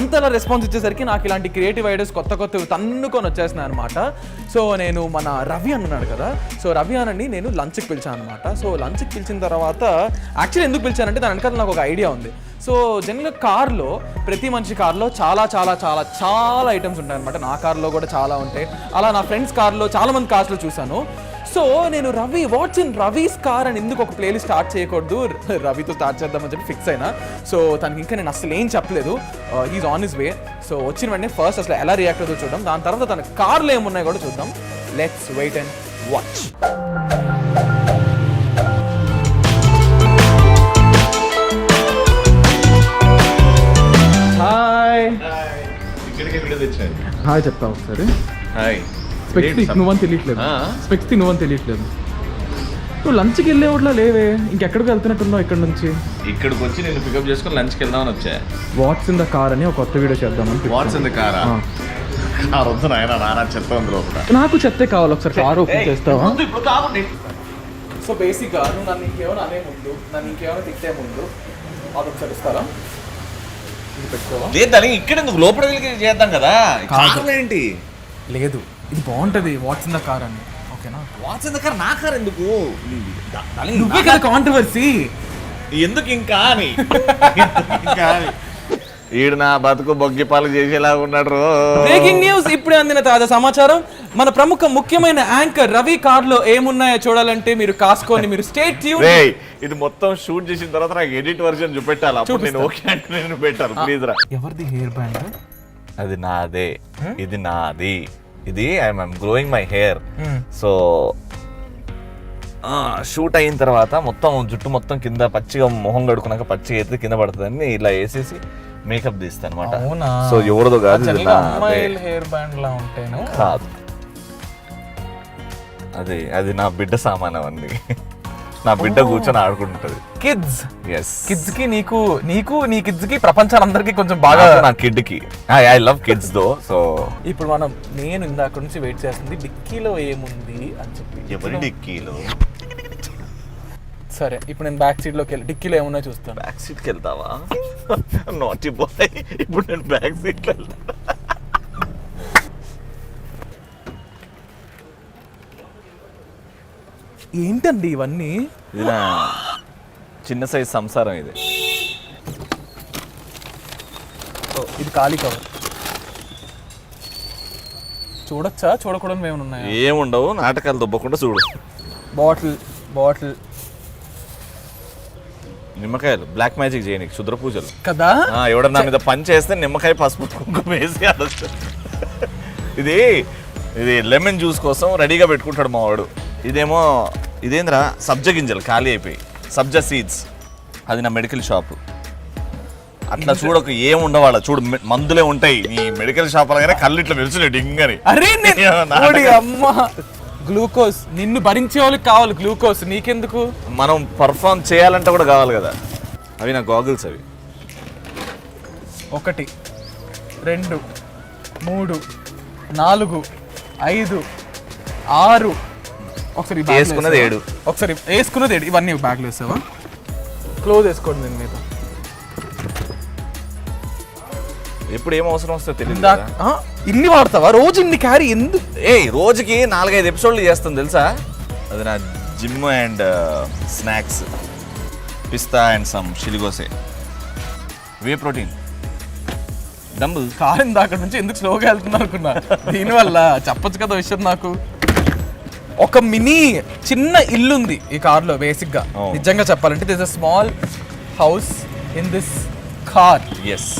అంతలా రెస్పాన్స్ ఇచ్చేసరికి నాకు ఇలాంటి క్రియేటివ్ ఐడియాస్ కొత్తవి తన్నుకొని వచ్చేస్తున్నాయి అనమాట. సో నేను మన రవి అన్నాడు కదా, సో రవి అనండి నేను లంచ్కి పిలిచాను అనమాట. సో లంచ్కి పిలిచిన తర్వాత యాక్చువల్లీ ఎందుకు పిలిచానంటే దాని వెనకాల నాకు ఒక ఐడియా ఉంది. సో జనరల్గా కార్లో ప్రతి మనిషి కార్లో చాలా చాలా చాలా చాలా ఐటమ్స్ ఉంటాయి అనమాట. నా కార్లో కూడా చాలా ఉంటాయి, అలా నా ఫ్రెండ్స్ కార్లో చాలా మంది కార్స్లో చూశాను. సో నేను Ravi what's in Ravi's car అని ఎందుకు ఒక ప్లేలిస్ట్ స్టార్ట్ చేయకూడదు, రవితో స్టార్ట్ చేద్దామని చెప్పి ఫిక్స్ అయినా. సో తనకి ఇంకా నేను అసలు ఏం చెప్పలేదు, is on his way. So వచ్చిన వెంటనే ఫస్ట్ అసలు ఎలా రియాక్ట్ అవుతుందో చూద్దాం, దాని తర్వాత తన కార్లో ఏమున్నాయో కూడా చూద్దాం. Let's wait and watch. Hi hi చెప్తా ఒకసారి. హాయ్. స్పెక్స్ నువ్వని తెలియట్లేదు. నువ్వు లంచ్కి వెళ్ళేవాట్లా లేవే, ఇంకెక్కడికి వెళ్తున్నట్టున్నావు ఇక్కడ నుంచి? ఇక్కడికి వచ్చి నేను పికప్ చేసుకుని లంచ్కి వెళ్దామని వచ్చా. వాట్స్ ఇన్ ద కార్ అని ఒక కొత్త వీడియో చేద్దామని. What's in the car? Car వద్దు నాయన, నానా చెత్త ఉంది లోపల. నాకు చెత్తే కావాలి, ఒకసారి కార్ ఓపెన్ చేస్తావా? సో బేసిక్గా నువ్వు నన్ను ఇంకేమైనా అనే ముందు, నన్ను ఇంకేమైనా తిట్టే ముందు అదొకసారి ఇస్తారా? ఇది పెట్టుకోవా? లేదు ఇక్కడ ఎందుకు, లోపల వెళ్ళి చేద్దాం కదా. కార్ ఏంటి? లేదు ఇది బాగుంటది వాట్స్ ఇన్ ద కార్ అని. ఓకేనా? What's in the car? నా కార్ ఎందుకు? నువ్వే కదా కాంట్రవర్సీ ఎందుకు ఇంకా అని. ఈడు నా బతుకు బొగ్గిపాలు చేసేలాగా ఉన్నాడు. బ్రేకింగ్ న్యూస్ ఇప్పుడే అందిన తాజా సమాచారం. మన ప్రముఖ ముఖ్యమైన యాంకర్ రవి కార్ లో ఏమున్నాయో చూడాలంటే మీరు కాసుకొని మీరు స్టే ట్యూన్. ఇది మొత్తం షూట్ చేసిన తర్వాత నాకు ఎడిట్ వర్షన్ చూపెట్టాలి, అప్పుడు నేను ఓకే అంటే నేను పెట్టాను. ప్లీజ్ రా. ఎవరిది హెయిర్ బ్యాండ్? అది నాదే, ఇది నాది. ఇది I'm growing my hair. So shoot అయిన తర్వాత మొత్తం జుట్టు మొత్తం కింద పచ్చిగా మొహం కడుకున్నాక పచ్చిగా అయితే కింద పడుతుందని ఇలా వేసేసి మేకప్ తీస్తాను అనమాట. సో ఎవరిదో కాదు, హెయిర్ బ్యాండ్ లా ఉంటాను కాదు, అది నా బిడ్డ సామానం అండి. నా బిడ్డ కూర్చొని ఆడుకుంటుంది. కిడ్స్ ఎస్, కిడ్స్ కి నీకు నీ కిడ్స్ కి ప్రపంచాలందరికీ కొంచెం బాగా. నా కిడ్ కి I love kids though. So ఇప్పుడు నేను ఇందాక నుంచి వెయిట్ చేస్తుంది డిక్కీలో ఏముంది అని చెప్పి. ఎవరి డిక్కీలో? సరే ఇప్పుడు నేను బ్యాక్ సీట్ లోకి వెళ్ళి డిక్కీలో ఏమున్నా చూస్తాను. బ్యాక్ సీట్కి వెళ్తావా? నాటి బాయ్, ఇప్పుడు నేను బ్యాక్ సీట్ లో వెళ్తా. ఏంటండి ఇవన్నీ? ఇది నా చిన్న సైజ్ సంసారం. ఇది ఖాళీ కవర్. చూడొచ్చా? చూడకూడదు ఏమైనా ఉన్నాయా? ఏముండవు, నాటకాలు దుబ్బకుండా చూడు. బాటిల్ నిమ్మకాయలు బ్లాక్ మ్యాజిక్ చేయని క్షుద్ర పూజలు కదా. ఎవడన్నా మీద పని చేస్తే నిమ్మకాయ పసుపు కుంకుమ వేసి ఇది లెమన్ జ్యూస్ కోసం రెడీగా పెట్టుకుంటాడు మా వాడు. ఇదేంద్రా సబ్జా గింజలు ఖాళీ అయిపోయి, సబ్జా సీడ్స్. అది నా మెడికల్ షాప్. అట్లా చూడక ఏముండవాళ్ళ చూడు, మందులే ఉంటాయి. ఈ మెడికల్ షాప్ అలాగే కళ్ళు ఇట్లా వెలుచులే డింగని. గ్లూకోజ్ నిన్ను భరించే వాళ్ళకి కావాలి గ్లూకోజ్, నీకెందుకు? మనం పర్ఫామ్ చేయాలంటే కూడా కావాలి కదా. అవి నా గాగుల్స్. అవి 1 2 3 4 5 6. ఒకసారి వేసుకున్నది 7. ఒకసారి వేసుకున్నది 7. ఇవన్నీ బ్యాగ్లో వేసావా? క్లోజ్ వేసుకోండి దీని మీద. ఎప్పుడు ఏం అవసరం వస్తుందో తెలియదు. ఇన్ని వాడతావా రోజు? ఇన్ని క్యారీ ఎందుకు? రోజుకి 4-5 ఎపిసోడ్లు చేస్తాను తెలుసా. అది నా జిమ్ అండ్ స్నాక్స్, పిస్తా అండ్ సమ్ షిలిగోసే, వే ప్రోటీన్, డంబుల్. కారు అక్కడ నుంచి ఎందుకు స్లోగా వెళ్తున్నా అనుకున్నా. దీనివల్ల చెప్పొచ్చు కదా విషయం. నాకు ఒక మినీ చిన్న ఇల్లు ఉంది ఈ కార్లో బేసిక్ గా. నిజంగా చెప్పాలంటే this a small house in this car. Yes,